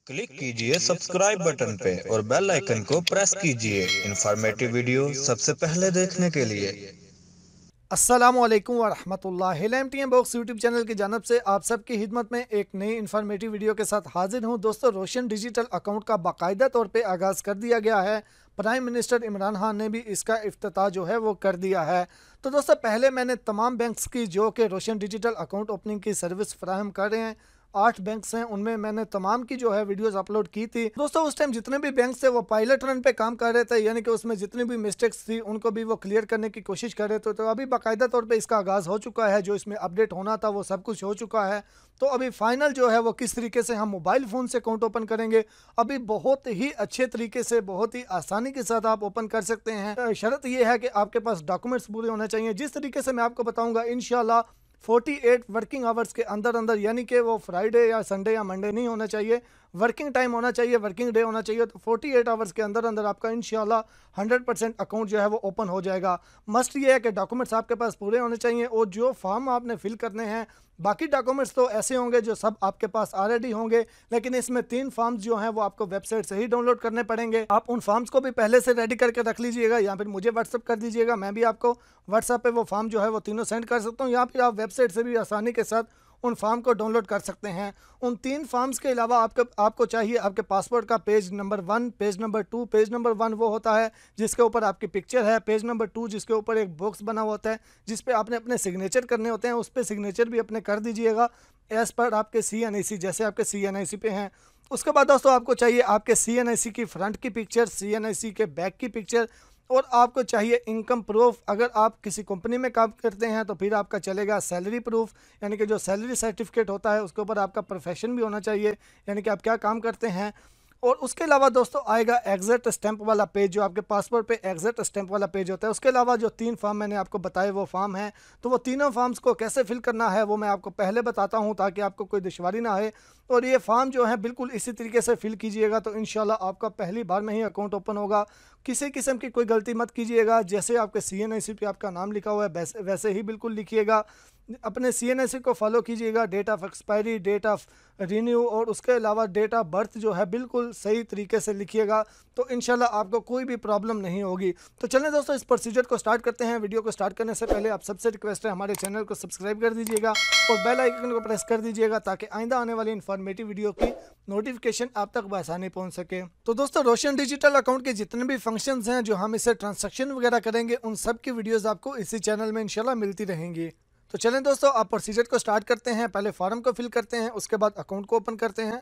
Click कीजिए subscribe button पे और बेल आइकन को प्रेस कीजिए इंफॉर्मेटिव वीडियो सबसे पहले देखने के लिए। अस्सलामुअलैकुम वरहमतुल्लाहि एमटीएम बॉक्स यूट्यूब चैनल की जानब से आप सबकी खिदमत में एक नई इन्फॉर्मेटिव वीडियो के साथ हाजिर हूं। दोस्तों, रोशन डिजिटल अकाउंट का बाकायदा तौर पे आगाज़ कर दिया गया है। प्राइम मिनिस्टर इमरान खान ने भी इसका इफ्तिताह जो है वो कर दिया है। तो दोस्तों, पहले मैंने तमाम बैंक्स की जो कि रोशन डिजिटल अकाउंट ओपनिंग की सर्विस फराहम कर रहे हैं, 8 बैंक्स हैं, उनमें मैंने तमाम की जो है वीडियोस अपलोड की थी। दोस्तों, उस टाइम जितने भी बैंक्स थे वो पायलट रन पे काम कर रहे थे, यानी कि उसमें जितनी भी मिस्टेक्स थी उनको भी वो क्लियर करने की कोशिश कर रहे थे। तो अभी बाकायदा तौर पे इसका आगाज़ हो चुका है, जो इसमें अपडेट होना था वो सब कुछ हो चुका है। तो अभी फाइनल जो है वो किस तरीके से हम मोबाइल फ़ोन से अकाउंट ओपन करेंगे, अभी बहुत ही अच्छे तरीके से, बहुत ही आसानी के साथ आप ओपन कर सकते हैं। शर्त ये है कि आपके पास डॉक्यूमेंट्स पूरे होने चाहिए। जिस तरीके से मैं आपको बताऊंगा, इंशाल्लाह 48 वर्किंग आवर्स के अंदर अंदर, यानी कि वो फ्राइडे या संडे या मंडे नहीं होना चाहिए, वर्किंग टाइम होना चाहिए, वर्किंग डे होना चाहिए। तो 48 आवर्स के अंदर अंदर आपका इंशाल्लाह 100% अकाउंट जो है वो ओपन हो जाएगा। मस्ट ये है कि डॉक्यूमेंट्स आपके पास पूरे होने चाहिए, और जो फॉर्म आपने फिल करने हैं, बाकी डॉक्यूमेंट्स तो ऐसे होंगे जो सब आपके पास ऑलरेडी होंगे, लेकिन इसमें 3 फॉर्म्स जो हैं वो आपको वेबसाइट से ही डाउनलोड करने पड़ेंगे। आप उन फॉर्म्स को भी पहले से रेडी करके रख लीजिएगा, या फिर मुझे व्हाट्सअप कर दीजिएगा, मैं भी आपको व्हाट्सएप पे वो फॉर्म जो है वो तीनों सेंड कर सकता हूँ, या फिर आप वेबसाइट से भी आसानी के साथ उन फॉर्म को डाउनलोड कर सकते हैं। उन 3 फॉर्म्स के अलावा आपको चाहिए आपके पासपोर्ट का page number 1, page number 2। Page number 1 वो होता है जिसके ऊपर आपकी पिक्चर है, पेज नंबर 2 जिसके ऊपर एक बॉक्स बना हुआ होता है जिस पे आपने अपने सिग्नेचर करने होते हैं, उस पर सिग्नेचर भी अपने कर दीजिएगा एज़ पर आपके CNIC, जैसे आपके CNIC पे हैं। उसके बाद दोस्तों, आपको चाहिए आपके CNIC की फ्रंट की पिक्चर, CNIC के बैक की पिक्चर, और आपको चाहिए इनकम प्रूफ। अगर आप किसी कंपनी में काम करते हैं तो फिर आपका चलेगा सैलरी प्रूफ, यानी कि जो सैलरी सर्टिफिकेट होता है उसके ऊपर आपका प्रोफेशन भी होना चाहिए, यानी कि आप क्या काम करते हैं। और उसके अलावा दोस्तों आएगा एग्जैक्ट स्टैंप वाला पेज, जो आपके पासपोर्ट पे एग्जैक्ट स्टैंप वाला पेज होता है। उसके अलावा जो 3 फॉर्म मैंने आपको बताए वो फॉर्म है, तो वो तीनों फॉर्म्स को कैसे फिल करना है वो मैं आपको पहले बताता हूँ, ताकि आपको कोई दुश्वारी ना आए। और ये फॉर्म जो है बिल्कुल इसी तरीके से फिल कीजिएगा, तो इंशाल्लाह आपका पहली बार में ही अकाउंट ओपन होगा। किसी किस्म की कोई गलती मत कीजिएगा, जैसे आपके CNIC पे आपका नाम लिखा हुआ है वैसे ही बिल्कुल लिखिएगा। अपने CNIC को फॉलो कीजिएगा, date of expiry, date of renew, और उसके अलावा डेट ऑफ बर्थ जो है बिल्कुल सही तरीके से लिखिएगा, तो इंशाल्लाह आपको कोई भी प्रॉब्लम नहीं होगी। तो चलें दोस्तों, इस प्रोसीजर को स्टार्ट करते हैं। वीडियो को स्टार्ट करने से पहले आप सबसे रिक्वेस्ट है, हमारे चैनल को सब्सक्राइब कर दीजिएगा और बेल आइकन को प्रेस कर दीजिएगा, ताकि आइंदा आने वाली इन्फॉर्मेटिव वीडियो की नोटिफिकेशन आप तक बआसानी पहुंच सके। तो दोस्तों, रोशन डिजिटल अकाउंट के जितने भी फंक्शंस हैं जो हम इससे ट्रांजैक्शन वगैरह करेंगे, उन सब की वीडियोस आपको इसी चैनल में इंशाल्लाह मिलती रहेंगी। तो चलें दोस्तों, आप प्रोसीजर को स्टार्ट करते हैं। पहले फॉर्म को फिल करते हैं, उसके बाद अकाउंट को ओपन करते हैं।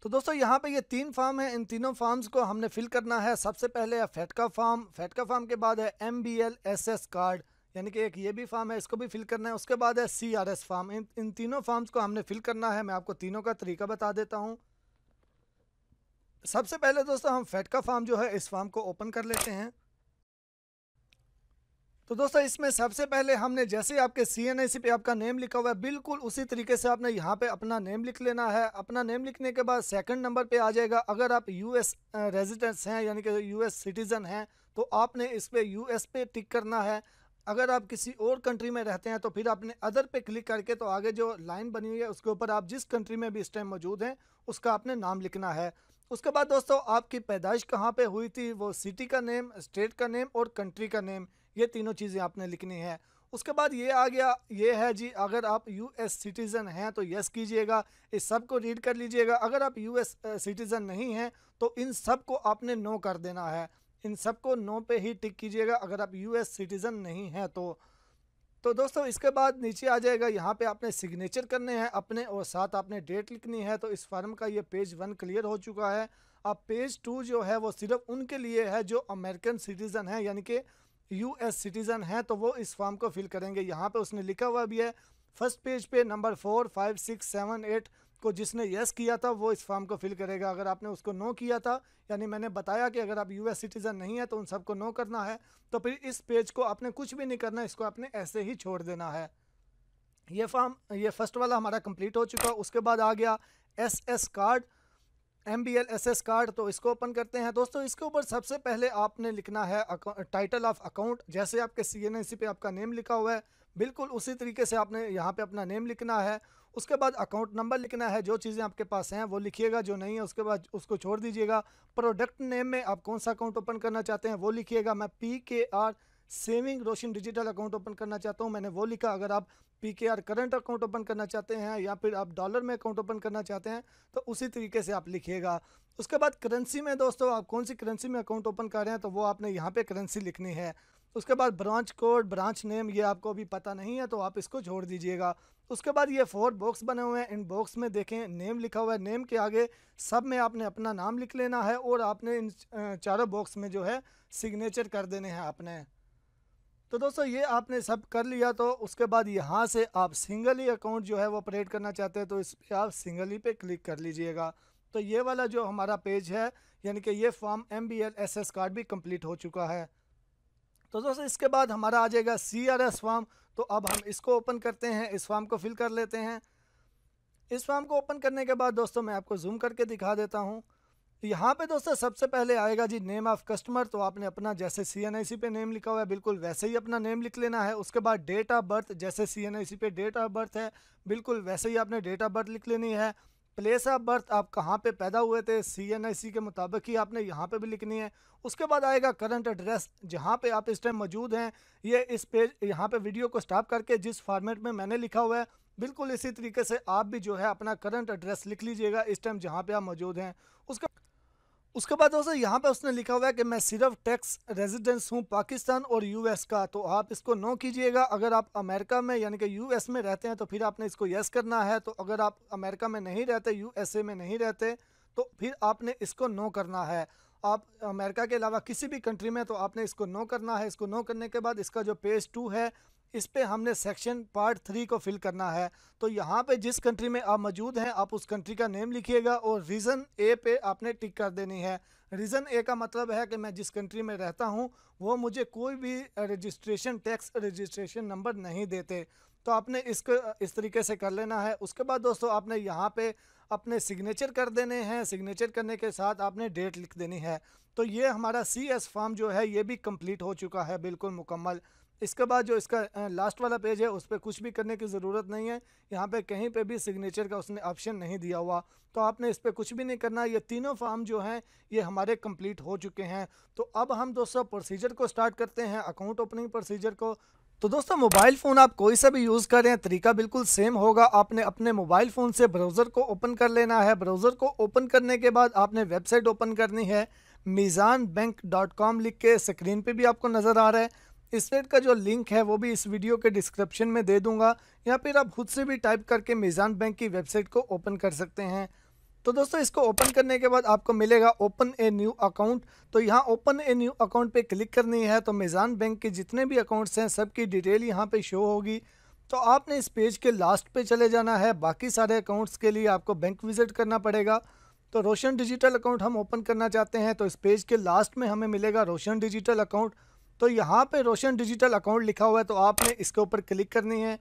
तो दोस्तों, यहाँ पे ये 3 फॉर्म है, इन तीनों फॉर्म्स को हमने फिल करना है। सबसे पहले है FATCA फॉर्म, FATCA फॉर्म के बाद है MBL-SS कार्ड, यानी कि एक ये भी फॉर्म है, इसको भी फिल करना है। उसके बाद है CRS फॉर्म। इन तीनों फॉर्म्स को हमने फिल करना है। मैं आपको तीनों का तरीका बता देता हूँ। सबसे पहले दोस्तों, हम FATCA फॉर्म जो है इस फॉर्म को ओपन कर लेते हैं। तो दोस्तों, इसमें सबसे पहले हमने, जैसे आपके CNIC पे आपका नेम लिखा हुआ है, बिल्कुल उसी तरीके से आपने यहाँ पे अपना नेम लिख लेना है। अपना नेम लिखने के बाद सेकंड नंबर पे आ जाएगा, अगर आप US रेजिडेंट्स हैं, यानी कि US सिटीज़न हैं, तो आपने इस पे US पे टिक करना है। अगर आप किसी और कंट्री में रहते हैं तो फिर आपने अदर पे क्लिक करके, तो आगे जो लाइन बनी हुई है उसके ऊपर आप जिस कंट्री में भी इस टाइम मौजूद हैं उसका आपने नाम लिखना है। उसके बाद दोस्तों, आपकी पैदाइश कहाँ पे हुई थी, वो सिटी का नेम, स्टेट का नेम और कंट्री का नेम, ये तीनों चीज़ें आपने लिखनी है। उसके बाद ये आ गया, ये है जी, अगर आप US सिटीज़न हैं तो यस कीजिएगा, इस सब को रीड कर लीजिएगा। अगर आप US सिटीज़न नहीं हैं तो इन सब को आपने नो कर देना है, इन सब को नो पे ही टिक कीजिएगा अगर आप US सिटीज़न नहीं हैं तो दोस्तों, इसके बाद नीचे आ जाएगा, यहाँ पे आपने सिग्नेचर करने हैं अपने, और साथ आपने डेट लिखनी है। तो इस फॉर्म का ये पेज 1 क्लियर हो चुका है। अब पेज 2 जो है वो सिर्फ उनके लिए है जो अमेरिकन सिटीज़न है, यानी कि US सिटीज़न हैं, तो वो इस फॉर्म को फिल करेंगे। यहाँ पे उसने लिखा हुआ भी है, फर्स्ट पेज पे नंबर 4, 5, 6, 7, 8 को जिसने यस किया था वो इस फॉर्म को फिल करेगा। अगर आपने उसको नो किया था, यानी मैंने बताया कि अगर आप US सिटीज़न नहीं है तो उन सबको नो करना है, तो फिर इस पेज को आपने कुछ भी नहीं करना, इसको आपने ऐसे ही छोड़ देना है। ये फॉर्म, ये फर्स्ट वाला हमारा कंप्लीट हो चुका। उसके बाद आ गया SS कार्ड, MBL-SS कार्ड, तो इसको ओपन करते हैं। दोस्तों, इसके ऊपर सबसे पहले आपने लिखना है टाइटल ऑफ अकाउंट, जैसे आपके CNIC पे आपका नेम लिखा हुआ है बिल्कुल उसी तरीके से आपने यहाँ पे अपना नेम लिखना है। उसके बाद अकाउंट नंबर लिखना है, जो चीज़ें आपके पास हैं वो लिखिएगा, जो नहीं है उसके बाद उसको छोड़ दीजिएगा। प्रोडक्ट नेम में आप कौन सा अकाउंट ओपन करना चाहते हैं वो लिखिएगा। मैं PKR सेविंग रोशन डिजिटल अकाउंट ओपन करना चाहता हूँ, मैंने वो लिखा। अगर आप PKR करंट अकाउंट ओपन करना चाहते हैं या फिर आप डॉलर में अकाउंट ओपन करना चाहते हैं तो उसी तरीके से आप लिखिएगा। उसके बाद करेंसी में दोस्तों आप कौन सी करेंसी में अकाउंट ओपन कर रहे हैं तो वो आपने यहाँ पे करेंसी लिखनी है। उसके बाद ब्रांच कोड, ब्रांच नेम, ये आपको अभी पता नहीं है तो आप इसको छोड़ दीजिएगा। उसके बाद ये 4 बॉक्स बने हुए हैं, इन बॉक्स में देखें नेम लिखा हुआ है। नेम के आगे सब में आपने अपना नाम लिख लेना है और आपने इन चारों बॉक्स में जो है सिग्नेचर कर देने हैं आपने। तो दोस्तों ये आपने सब कर लिया तो उसके बाद यहाँ से आप सिंगल ही अकाउंट जो है वो ऑपरेट करना चाहते हैं तो इस पर आप सिंगल ही पे क्लिक कर लीजिएगा। तो ये वाला जो हमारा पेज है यानी कि ये फॉर्म MBL SS कार्ड भी कंप्लीट हो चुका है। तो दोस्तों इसके बाद हमारा आ जाएगा CRS फॉर्म। तो अब हम इसको ओपन करते हैं, इस फॉर्म को फिल कर लेते हैं। इस फॉर्म को ओपन करने के बाद दोस्तों मैं आपको जूम करके दिखा देता हूँ। यहाँ पे दोस्तों सबसे पहले आएगा जी नेम ऑफ़ कस्टमर। तो आपने अपना जैसे CNIC पे नेम लिखा हुआ है बिल्कुल वैसे ही अपना नेम लिख लेना है। उसके बाद डेट ऑफ बर्थ, जैसे CNIC पे डेट ऑफ बर्थ है बिल्कुल वैसे ही आपने डेट ऑफ बर्थ लिख लेनी है। प्लेस ऑफ बर्थ, आप कहाँ पे पैदा हुए थे CNIC के मुताबिक ही आपने यहाँ पे भी लिखनी है। उसके बाद आएगा करंट एड्रेस, जहाँ पे आप इस टाइम मौजूद हैं। ये इस पेज यहाँ पे वीडियो को स्टॉप करके जिस फॉर्मेट में मैंने लिखा हुआ है बिल्कुल इसी तरीके से आप भी जो है अपना करंट एड्रेस लिख लीजिएगा इस टाइम जहाँ पे आप मौजूद हैं। उसके बाद दोस्तों यहाँ पे उसने लिखा हुआ है कि मैं सिर्फ टैक्स रेजिडेंस हूँ पाकिस्तान और US का, तो आप इसको नो कीजिएगा। अगर आप अमेरिका में यानी कि US में रहते हैं तो फिर आपने इसको यस करना है। तो अगर आप अमेरिका में नहीं रहते, USA में नहीं रहते, तो फिर आपने इसको नो करना है। आप अमेरिका के अलावा किसी भी कंट्री में तो आपने इसको नो करना है। इसको नो करने के बाद इसका जो पेज 2 है इस पे हमने सेक्शन पार्ट 3 को फिल करना है। तो यहाँ पे जिस कंट्री में आप मौजूद हैं आप उस कंट्री का नेम लिखिएगा और रीज़न A पे आपने टिक कर देनी है। रीज़न A का मतलब है कि मैं जिस कंट्री में रहता हूँ वो मुझे कोई भी रजिस्ट्रेशन टैक्स रजिस्ट्रेशन नंबर नहीं देते। तो आपने इसको इस तरीके से कर लेना है। उसके बाद दोस्तों आपने यहाँ पे अपने सिग्नेचर कर देने हैं। सिग्नेचर करने के साथ आपने डेट लिख देनी है। तो ये हमारा CS फॉर्म जो है ये भी कंप्लीट हो चुका है बिल्कुल मुकम्मल। इसके बाद जो इसका लास्ट वाला पेज है उस पर कुछ भी करने की ज़रूरत नहीं है। यहाँ पे कहीं पे भी सिग्नेचर का उसने ऑप्शन नहीं दिया हुआ, तो आपने इस पर कुछ भी नहीं करना। ये तीनों फॉर्म जो हैं ये हमारे कंप्लीट हो चुके हैं। तो अब हम दोस्तों प्रोसीजर को स्टार्ट करते हैं, अकाउंट ओपनिंग प्रोसीजर को। तो दोस्तों मोबाइल फ़ोन आप कोई सा भी यूज़ करें तरीका बिल्कुल सेम होगा। आपने अपने मोबाइल फ़ोन से ब्राउज़र को ओपन कर लेना है। ब्राउज़र को ओपन करने के बाद आपने वेबसाइट ओपन करनी है। mizanbank.com लिख के स्क्रीन पे भी आपको नज़र आ रहा है। इस वेबसाइट का जो लिंक है वो भी इस वीडियो के डिस्क्रिप्शन में दे दूंगा, या फिर आप खुद से भी टाइप करके मीज़ान बैंक की वेबसाइट को ओपन कर सकते हैं। तो दोस्तों इसको ओपन करने के बाद आपको मिलेगा ओपन ए न्यू अकाउंट। तो यहाँ ओपन ए न्यू अकाउंट पे क्लिक करनी है। तो मीज़ान बैंक के जितने भी अकाउंट्स हैं सब की डिटेल यहाँ पे शो होगी। तो आपने इस पेज के लास्ट पे चले जाना है। बाकी सारे अकाउंट्स के लिए आपको बैंक विजिट करना पड़ेगा। तो रोशन डिजिटल अकाउंट हम ओपन करना चाहते हैं तो इस पेज के लास्ट में हमें मिलेगा रोशन डिजिटल अकाउंट। तो यहाँ पे रोशन डिजिटल अकाउंट लिखा हुआ है तो आपने इसके ऊपर क्लिक करनी है।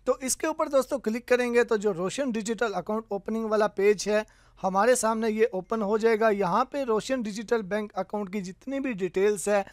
तो इसके ऊपर दोस्तों क्लिक करेंगे तो जो रोशन डिजिटल अकाउंट ओपनिंग वाला पेज है हमारे सामने ये ओपन हो जाएगा। यहाँ पे रोशन डिजिटल बैंक अकाउंट की जितनी भी डिटेल्स है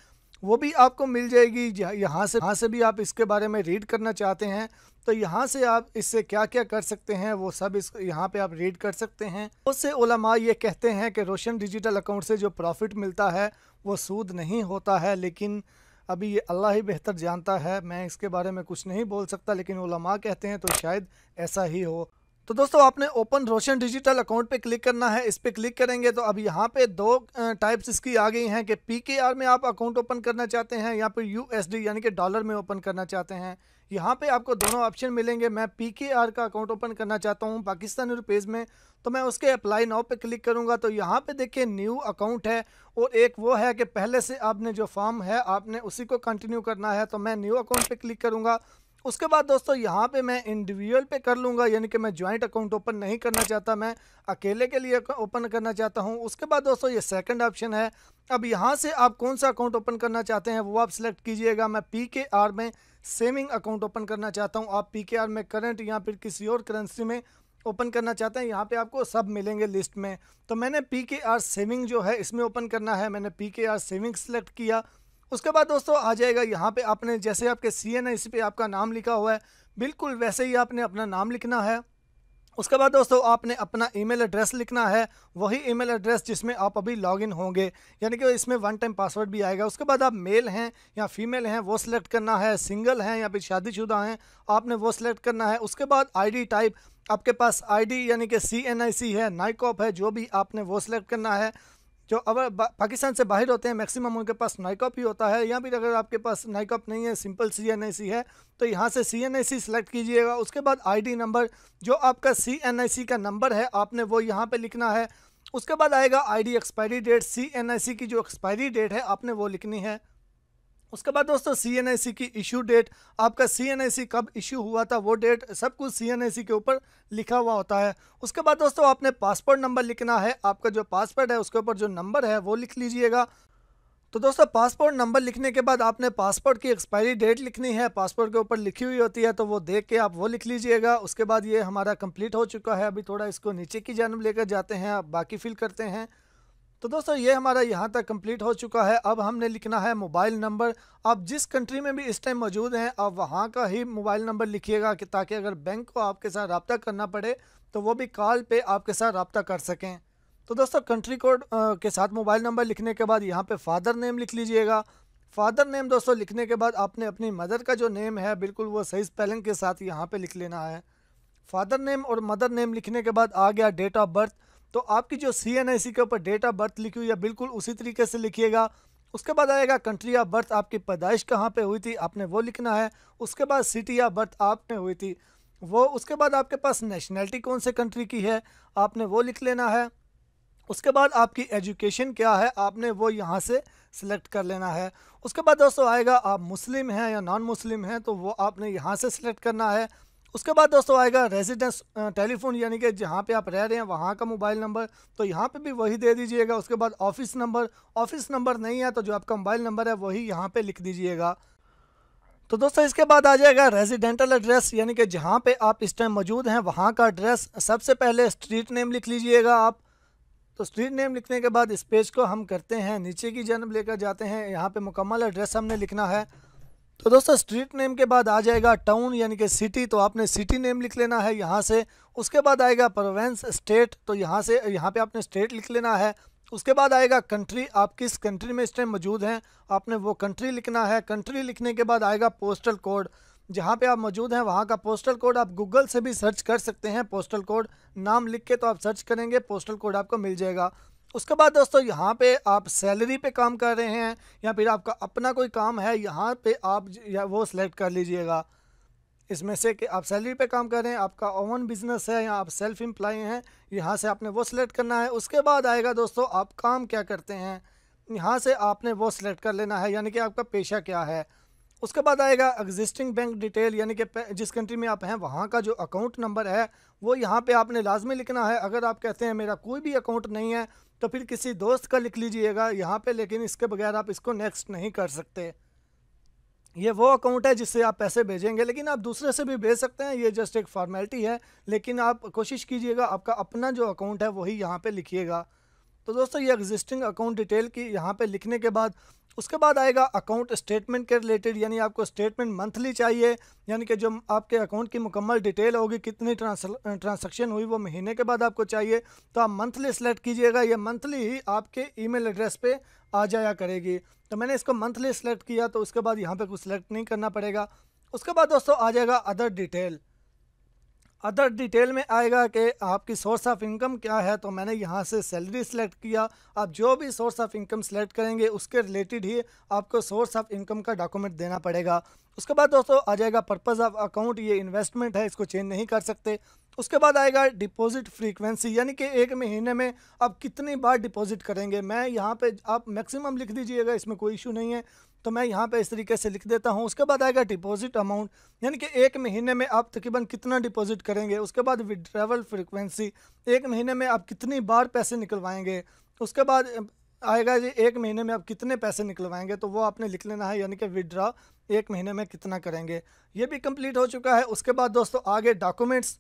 वो भी आपको मिल जाएगी। यहाँ से भी आप इसके बारे में रीड करना चाहते हैं तो यहाँ से आप इससे क्या क्या कर सकते हैं वो सब इस यहाँ पे आप रीड कर सकते हैं। बहुत से उलमा ये कहते हैं कि रोशन डिजिटल अकाउंट से जो प्रॉफिट मिलता है वो सूद नहीं होता है, लेकिन अभी ये अल्लाह ही बेहतर जानता है, मैं इसके बारे में कुछ नहीं बोल सकता, लेकिन उलमा कहते हैं तो शायद ऐसा ही हो। तो दोस्तों आपने ओपन रोशन डिजिटल अकाउंट पे क्लिक करना है। इस पे क्लिक करेंगे तो अब यहाँ पे दो टाइप्स इसकी आ गई हैं कि PKR में आप अकाउंट ओपन करना चाहते हैं या फिर USD यानी कि डॉलर में ओपन करना चाहते हैं। यहाँ पे आपको दोनों ऑप्शन मिलेंगे। मैं PKR का अकाउंट ओपन करना चाहता हूँ पाकिस्तानी रुपीज़ में, तो मैं उसके अप्लाई नाउ पे क्लिक करूँगा। तो यहाँ पे देखिए न्यू अकाउंट है और एक वो है कि पहले से आपने जो फॉर्म है आपने उसी को कंटिन्यू करना है। तो मैं न्यू अकाउंट पे क्लिक करूँगा। उसके बाद दोस्तों यहाँ पे मैं इंडिविजुअल पे कर लूँगा, यानी कि मैं ज्वाइंट अकाउंट ओपन नहीं करना चाहता, मैं अकेले के लिए ओपन करना चाहता हूँ। उसके बाद दोस्तों ये सेकंड ऑप्शन है। अब यहाँ से आप कौन सा अकाउंट ओपन करना चाहते हैं वो आप सिलेक्ट कीजिएगा। मैं PKR में सेविंग अकाउंट ओपन करना चाहता हूँ। आप PKR में करंट या फिर किसी और करेंसी में ओपन करना चाहते हैं, यहाँ पे आपको सब मिलेंगे लिस्ट में। तो मैंने PKR सेविंग जो है इसमें ओपन करना है। मैंने PKR सेविंग सेलेक्ट किया। उसके बाद दोस्तों आ जाएगा यहाँ पे आपने जैसे आपके CNIC पे आपका नाम लिखा हुआ है, बिल्कुल वैसे ही आपने अपना नाम लिखना है। उसके बाद दोस्तों आपने अपना ईमेल एड्रेस लिखना है, वही ईमेल एड्रेस जिसमें आप अभी लॉगिन होंगे, यानी कि इसमें वन टाइम पासवर्ड भी आएगा। उसके बाद आप मेल हैं या फीमेल हैं वो सिलेक्ट करना है, सिंगल हैं या फिर शादीशुदा हैं आपने वो सिलेक्ट करना है। उसके बाद आईडी टाइप आपके पास आईडी यानी कि CNIC है, नाइकॉप है, जो भी आपने वो सिलेक्ट करना है। जो अगर पाकिस्तान से बाहर होते हैं मैक्सिमम उनके पास नाइकॉप ही होता है, या फिर अगर आपके पास नाइकॉप नहीं है सिंपल CNIC है तो यहाँ से CNIC सेलेक्ट कीजिएगा। उसके बाद आईडी नंबर जो आपका CNIC का नंबर है आपने वो यहाँ पे लिखना है। उसके बाद आएगा आईडी एक्सपायरी डेट, CNIC की जो एक्सपायरी डेट है आपने वो लिखनी है। उसके बाद दोस्तों CNIC की इशू डेट, आपका CNIC कब इशू हुआ था वो डेट, सब कुछ CNIC के ऊपर लिखा हुआ होता है। उसके बाद दोस्तों आपने पासपोर्ट नंबर लिखना है, आपका जो पासपोर्ट है उसके ऊपर जो नंबर है वो लिख लीजिएगा। तो दोस्तों पासपोर्ट नंबर लिखने के बाद आपने पासपोर्ट की एक्सपायरी डेट लिखनी है, पासपोर्ट के ऊपर लिखी हुई होती है तो वो देख के आप वो लिख लीजिएगा। उसके बाद ये हमारा कंप्लीट हो चुका है, अभी थोड़ा इसको नीचे की जानब लेकर जाते हैं, आप बाकी फिल करते हैं। तो दोस्तों ये हमारा यहाँ तक कंप्लीट हो चुका है। अब हमने लिखना है मोबाइल नंबर, आप जिस कंट्री में भी इस टाइम मौजूद हैं आप वहाँ का ही मोबाइल नंबर लिखिएगा कि ताकि अगर बैंक को आपके साथ रब्ता करना पड़े तो वो भी कॉल पे आपके साथ रब्ता कर सकें। तो दोस्तों कंट्री कोड के साथ मोबाइल नंबर लिखने के बाद यहाँ पे फादर नेम लिख लीजिएगा। फादर नेम दोस्तों लिखने के बाद आपने अपनी मदर का जो नेम है बिल्कुल वो सही स्पेलिंग के साथ यहाँ पे लिख लेना है। फादर नेम और मदर नेम लिखने के बाद आ गया डेट ऑफ बर्थ, तो आपकी जो CNIC के ऊपर डेट ऑफ बर्थ लिखी हुई है बिल्कुल उसी तरीके से लिखिएगा। उसके बाद आएगा कंट्री ऑफ बर्थ, आपकी पैदाइश कहाँ पे हुई थी आपने वो लिखना है। उसके बाद सिटी ऑफ बर्थ आपने हुई थी वो, उसके बाद आपके पास नेशनैलिटी कौन से कंट्री की है आपने वो लिख लेना है। उसके बाद आपकी एजुकेशन क्या है आपने वो यहाँ से सिलेक्ट कर लेना है। उसके बाद दोस्तों आएगा आप मुस्लिम हैं या नॉन मुस्लिम हैं तो वो आपने यहाँ से सिलेक्ट करना है। उसके बाद दोस्तों आएगा रेजिडेंस टेलीफोन यानी कि जहाँ पे आप रह रहे हैं वहाँ का मोबाइल नंबर, तो यहाँ पे भी वही दे दीजिएगा। उसके बाद ऑफिस नंबर नहीं है तो जो आपका मोबाइल नंबर है वही यहाँ पे लिख दीजिएगा। तो दोस्तों इसके बाद आ जाएगा रेजिडेंटल एड्रेस यानी कि जहाँ पे आप इस टाइम मौजूद हैं वहाँ का एड्रेस। सबसे पहले स्ट्रीट नेम लिख लीजिएगा आप। तो स्ट्रीट नेम लिखने के बाद इस पेज को हम करते हैं नीचे की जानब लेकर जाते हैं, यहाँ पे मुकम्मल एड्रेस हमने लिखना है। तो दोस्तों स्ट्रीट नेम के बाद आ जाएगा टाउन यानी कि सिटी, तो आपने सिटी नेम लिख लेना है यहाँ से। उसके बाद आएगा प्रोविंस स्टेट, तो यहाँ पे आपने स्टेट लिख लेना है। उसके बाद आएगा कंट्री, आप किस कंट्री में इस टाइम मौजूद हैं आपने वो कंट्री लिखना है। कंट्री लिखने के बाद आएगा पोस्टल कोड, जहाँ पे आप मौजूद हैं वहाँ का पोस्टल कोड आप गूगल से भी सर्च कर सकते हैं। पोस्टल कोड नाम लिख के तो आप सर्च करेंगे पोस्टल कोड आपको मिल जाएगा। उसके बाद दोस्तों यहाँ पे आप सैलरी पे काम कर रहे हैं या फिर आपका अपना कोई काम है, यहाँ पे आप या वो सिलेक्ट कर लीजिएगा इसमें से कि आप सैलरी पे काम कर रहे हैं, आपका ओवन बिजनेस है या आप सेल्फ एम्प्लॉय हैं, यहाँ से आपने वो सिलेक्ट करना है। उसके बाद आएगा दोस्तों आप काम क्या करते हैं, यहाँ से आपने वो सिलेक्ट कर लेना है यानी कि आपका पेशा क्या है। उसके बाद आएगा एग्जिस्टिंग बैंक डिटेल यानी कि जिस कंट्री में आप हैं वहाँ का जो अकाउंट नंबर है वो यहाँ पे आपने लाजमी लिखना है। अगर आप कहते हैं मेरा कोई भी अकाउंट नहीं है तो फिर किसी दोस्त का लिख लीजिएगा यहाँ पे, लेकिन इसके बगैर आप इसको नेक्स्ट नहीं कर सकते। ये वो अकाउंट है जिससे आप पैसे भेजेंगे, लेकिन आप दूसरे से भी भेज सकते हैं, ये जस्ट एक फॉर्मेलिटी है, लेकिन आप कोशिश कीजिएगा आपका अपना जो अकाउंट है वही यहाँ पे लिखिएगा। तो दोस्तों ये एग्जिस्टिंग अकाउंट डिटेल की यहाँ पे लिखने के बाद उसके बाद आएगा अकाउंट स्टेटमेंट के रिलेटेड, यानी आपको स्टेटमेंट मंथली चाहिए, यानी कि जो आपके अकाउंट की मुकम्मल डिटेल होगी कितनी ट्रांसैक्शन हुई वो महीने के बाद आपको चाहिए, तो आप मंथली सेलेक्ट कीजिएगा। ये मंथली ही आपके ईमेल एड्रेस पे आ जाया करेगी। तो मैंने इसको मंथली सेलेक्ट किया तो उसके बाद यहाँ पे कुछ सेलेक्ट नहीं करना पड़ेगा। उसके बाद दोस्तों आ जाएगा अदर डिटेल। अदर डिटेल में आएगा कि आपकी सोर्स ऑफ इनकम क्या है, तो मैंने यहाँ से सैलरी सेलेक्ट किया। आप जो भी सोर्स ऑफ इनकम सेलेक्ट करेंगे उसके रिलेटेड ही आपको सोर्स ऑफ इनकम का डॉक्यूमेंट देना पड़ेगा। उसके बाद दोस्तों आ जाएगा पर्पज़ ऑफ अकाउंट, ये इन्वेस्टमेंट है, इसको चेंज नहीं कर सकते। उसके बाद आएगा डिपॉजिट फ्रीक्वेंसी, यानी कि एक महीने में आप कितनी बार डिपॉजिट करेंगे। मैं यहाँ पे आप मैक्सिमम लिख दीजिएगा, इसमें कोई इशू नहीं है, तो मैं यहाँ पे इस तरीके से लिख देता हूँ। उसके बाद आएगा डिपॉजिट अमाउंट, यानी कि एक महीने में आप तकरीबन कितना डिपॉजिट करेंगे। उसके बाद विड्रॉवल फ्रीक्वेंसी, एक महीने में आप कितनी बार पैसे निकलवाएंगे। उसके बाद आएगा जी एक महीने में आप कितने पैसे निकलवाएंगे, तो वो आपने लिख लेना है, यानी कि विड्रॉ एक महीने में कितना करेंगे। ये भी कंप्लीट हो चुका है। उसके बाद दोस्तों आगे डॉक्यूमेंट्स,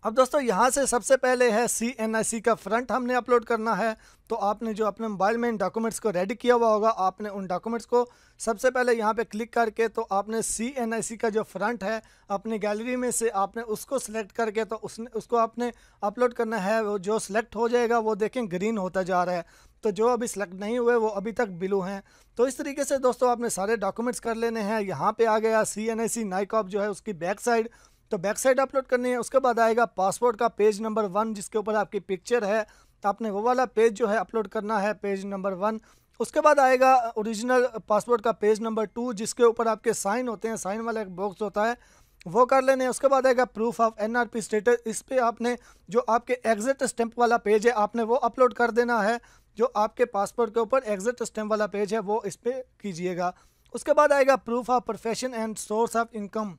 अब दोस्तों यहाँ से सबसे पहले है CNIC का फ्रंट हमने अपलोड करना है। तो आपने जो अपने मोबाइल में इन डॉक्यूमेंट्स को रेडी किया हुआ होगा, आपने उन डॉक्यूमेंट्स को सबसे पहले यहाँ पे क्लिक करके तो आपने CNIC का जो फ्रंट है अपनी गैलरी में से आपने उसको सिलेक्ट करके तो उसको आपने अपलोड करना है। वो जो सिलेक्ट हो जाएगा वो देखें ग्रीन होता जा रहा है, तो जो अभी सिलेक्ट नहीं हुए वो अभी तक ब्लू हैं। तो इस तरीके से दोस्तों आपने सारे डॉक्यूमेंट्स कर लेने हैं। यहाँ पे आ गया CNIC नाइकॉप जो है उसकी बैक साइड, तो बैक साइड अपलोड करनी है। उसके बाद आएगा पासपोर्ट का पेज नंबर 1 जिसके ऊपर आपकी पिक्चर है, तो आपने वो वाला पेज जो है अपलोड करना है, पेज नंबर 1। उसके बाद आएगा ओरिजिनल पासपोर्ट का पेज नंबर 2 जिसके ऊपर आपके साइन होते हैं, साइन वाला एक बॉक्स होता है, वो कर लेने हैं। उसके बाद आएगा प्रूफ ऑफ NRP स्टेटस, इस पे आपने जो आपके एग्जिट स्टैंप वाला पेज है आपने वो अपलोड कर देना है। जो आपके पासपोर्ट के ऊपर एग्जिट स्टैंप वाला पेज है वो इस पे कीजिएगा। उसके बाद आएगा proof of profession and source of income,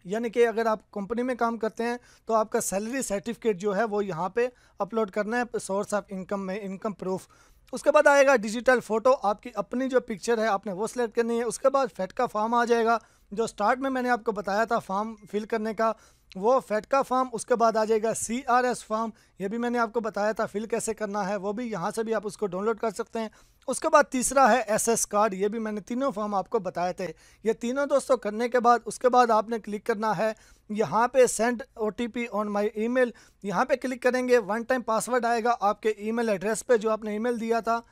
यानी कि अगर आप कंपनी में काम करते हैं तो आपका सैलरी सर्टिफिकेट जो है वो यहाँ पे अपलोड करना है, सोर्स ऑफ इनकम में, इनकम प्रूफ। उसके बाद आएगा डिजिटल फ़ोटो, आपकी अपनी जो पिक्चर है आपने वो सिलेक्ट करनी है। उसके बाद फेट का फॉर्म आ जाएगा, जो स्टार्ट में मैंने आपको बताया था फॉर्म फिल करने का, वो फेट का फॉर्म। उसके बाद आ जाएगा CRS फॉर्म, ये भी मैंने आपको बताया था फिल कैसे करना है, वो भी यहाँ से भी आप उसको डाउनलोड कर सकते हैं। उसके बाद तीसरा है SS कार्ड, ये भी मैंने तीनों फॉर्म आपको बताए थे। ये तीनों दोस्तों करने के बाद उसके बाद आपने क्लिक करना है यहाँ पे send OTP on my email, यहाँ पे क्लिक करेंगे। 1 टाइम पासवर्ड आएगा आपके ईमेल एड्रेस पे जो आपने ईमेल दिया था।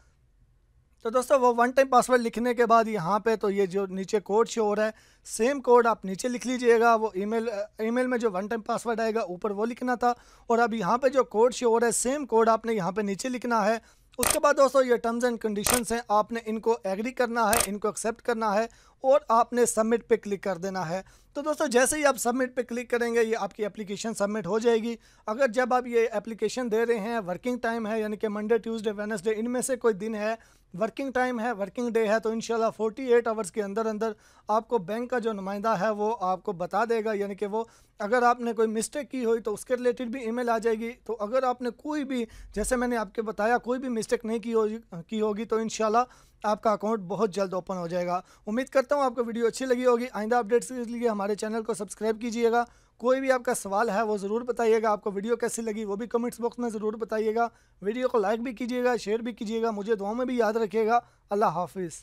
तो दोस्तों वो 1 टाइम पासवर्ड लिखने के बाद यहाँ पे तो ये जो नीचे कोड शो हो रहा है, सेम कोड आप नीचे लिख लीजिएगा। वो ईमेल में जो 1 टाइम पासवर्ड आएगा ऊपर वो लिखना था, और अब यहाँ पे जो कोड शो हो रहा है सेम कोड आपने यहाँ पे नीचे लिखना है। उसके बाद दोस्तों ये टर्म्स एंड कंडीशंस हैं, आपने इनको एग्री करना है, इनको एक्सेप्ट करना है और आपने सबमिट पे क्लिक कर देना है। तो दोस्तों जैसे ही आप सबमिट पे क्लिक करेंगे ये आपकी एप्लीकेशन सबमिट हो जाएगी। अगर जब आप ये एप्लीकेशन दे रहे हैं वर्किंग टाइम है, यानी कि मंडे ट्यूसडे वेडनेसडे इनमें से कोई दिन है वर्किंग टाइम है, वर्किंग डे है, तो इंशाल्लाह 48 आवर्स के अंदर अंदर आपको बैंक का जो नुमाइंदा है वो आपको बता देगा। यानी कि वो अगर आपने कोई मिस्टेक की हुई तो उसके रिलेटेड भी ईमेल आ जाएगी। तो अगर आपने कोई भी, जैसे मैंने आपके बताया, कोई भी मिस्टेक नहीं की होगी तो इंशाल्लाह आपका अकाउंट बहुत जल्द ओपन हो जाएगा। उम्मीद करता हूँ आपको वीडियो अच्छी लगी होगी। आइंदा अपडेट्स के लिए हमारे चैनल को सब्सक्राइब कीजिएगा। कोई भी आपका सवाल है वो ज़रूर बताइएगा। आपको वीडियो कैसी लगी वो भी कमेंट्स बॉक्स में ज़रूर बताइएगा। वीडियो को लाइक भी कीजिएगा, शेयर भी कीजिएगा। मुझे दुआओं में भी याद रखिएगा। अल्लाह हाफिज़।